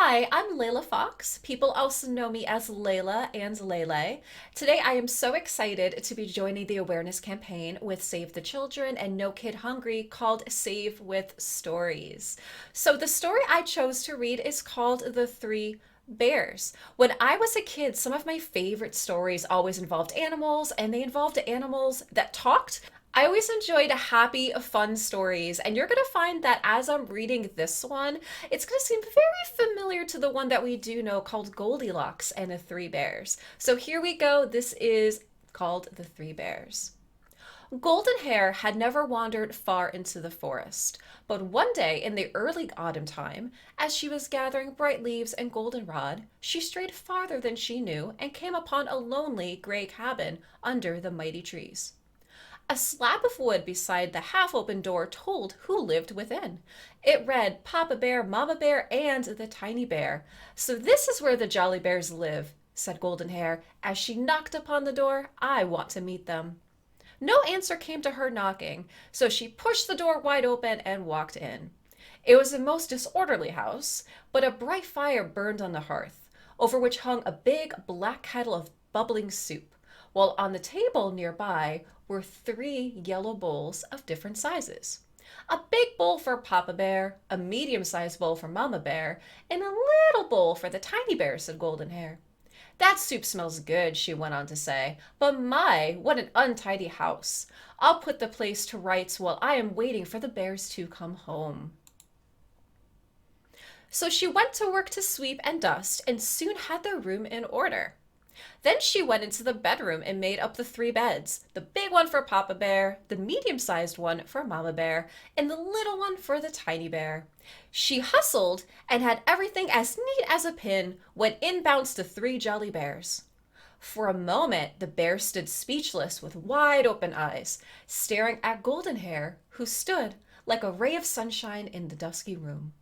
Hi, I'm LeilaFox. People also know me as Leila and Leila. Today I am so excited to be joining the awareness campaign with Save the Children and No Kid Hungry called Save with Stories. So the story I chose to read is called The Three Bears. When I was a kid, some of my favorite stories always involved animals, and they involved animals that talked. I always enjoyed happy, fun stories, and you're going to find that as I'm reading this one, it's going to seem very familiar to the one that we do know called Goldilocks and the Three Bears. So here we go. This is called The Three Bears. Golden Hair had never wandered far into the forest, but one day in the early autumn time, as she was gathering bright leaves and goldenrod, she strayed farther than she knew and came upon a lonely gray cabin under the mighty trees. A slab of wood beside the half open door told who lived within. It read Papa Bear, Mama Bear, and the Tiny Bear. So this is where the Jolly Bears live, said Golden Hair as she knocked upon the door. I want to meet them. No answer came to her knocking, so she pushed the door wide open and walked in. It was a most disorderly house, but a bright fire burned on the hearth, over which hung a big black kettle of bubbling soup, while on the table nearby were three yellow bowls of different sizes. A big bowl for Papa Bear, a medium-sized bowl for Mama Bear, and a little bowl for the Tiny Bear, said Golden Hair. That soup smells good, she went on to say, but my, what an untidy house. I'll put the place to rights while I am waiting for the bears to come home. So she went to work to sweep and dust and soon had the room in order. Then she went into the bedroom and made up the three beds, the big one for Papa Bear, the medium-sized one for Mama Bear, and the little one for the Tiny Bear. She hustled and had everything as neat as a pin when in bounced the three jolly bears. For a moment the bear stood speechless with wide open eyes, staring at Golden Hair, who stood like a ray of sunshine in the dusky room,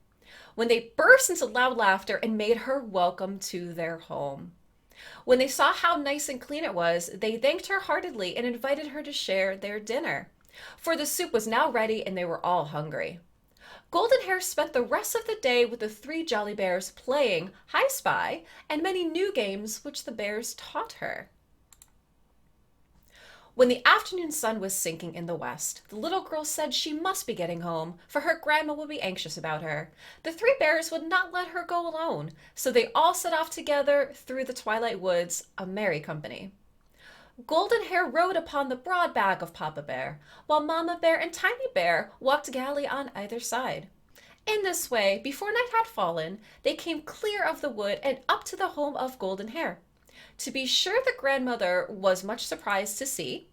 when they burst into loud laughter and made her welcome to their home. When they saw how nice and clean it was, they thanked her heartily and invited her to share their dinner, for the soup was now ready and they were all hungry. Golden Hair spent the rest of the day with the three jolly bears playing Hi Spy and many new games which the bears taught her. When the afternoon sun was sinking in the west, the little girl said she must be getting home, for her grandma would be anxious about her. The three bears would not let her go alone, so they all set off together through the twilight woods, a merry company. Golden Hair rode upon the broad back of Papa Bear, while Mama Bear and Tiny Bear walked gaily on either side. In this way, before night had fallen, they came clear of the wood and up to the home of Golden Hair. To be sure, the grandmother was much surprised to see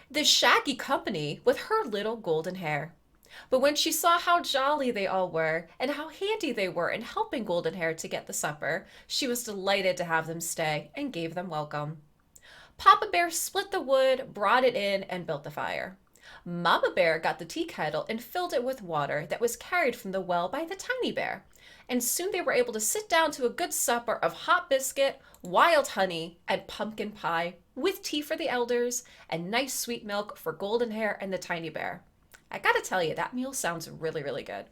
the shaggy company with her little golden hair. But when she saw how jolly they all were and how handy they were in helping Golden Hair to get the supper, she was delighted to have them stay and gave them welcome. Papa Bear split the wood, brought it in, and built the fire. Mama Bear got the tea kettle and filled it with water that was carried from the well by the Tiny Bear, and soon they were able to sit down to a good supper of hot biscuit, wild honey, and pumpkin pie, with tea for the elders and nice sweet milk for Golden Hair and the Tiny Bear. I gotta tell you, that meal sounds really, really good.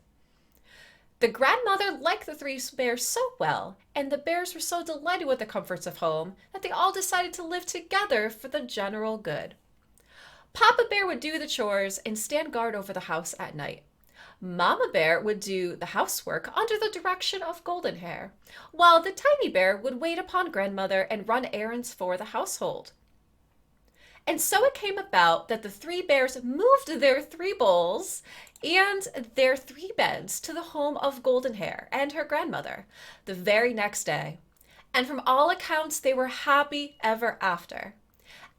The grandmother liked the three bears so well, and the bears were so delighted with the comforts of home, that they all decided to live together for the general good. Papa Bear would do the chores and stand guard over the house at night. Mama Bear would do the housework under the direction of Golden Hair, while the Tiny Bear would wait upon Grandmother and run errands for the household. And so it came about that the three bears moved their three bowls and their three beds to the home of Golden Hair and her grandmother the very next day. And from all accounts, they were happy ever after.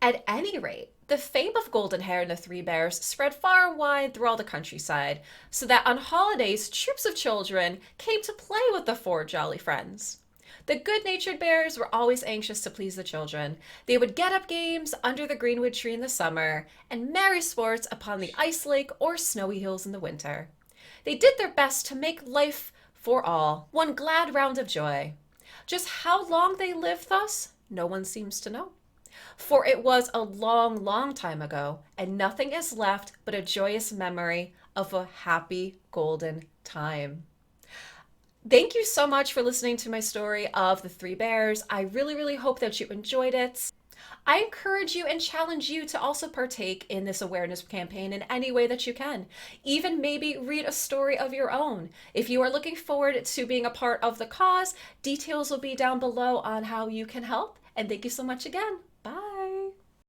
At any rate, the fame of Golden Hair and the Three Bears spread far and wide through all the countryside, so that on holidays troops of children came to play with the four jolly friends. The good-natured bears were always anxious to please the children. They would get up games under the greenwood tree in the summer, and merry sports upon the ice lake or snowy hills in the winter. They did their best to make life for all one glad round of joy. Just how long they lived thus, no one seems to know. For it was a long, long time ago, and nothing is left but a joyous memory of a happy golden time. Thank you so much for listening to my story of the three bears. I really, really hope that you enjoyed it. I encourage you and challenge you to also partake in this awareness campaign in any way that you can. Even maybe read a story of your own. If you are looking forward to being a part of the cause, details will be down below on how you can help. And thank you so much again. Bye.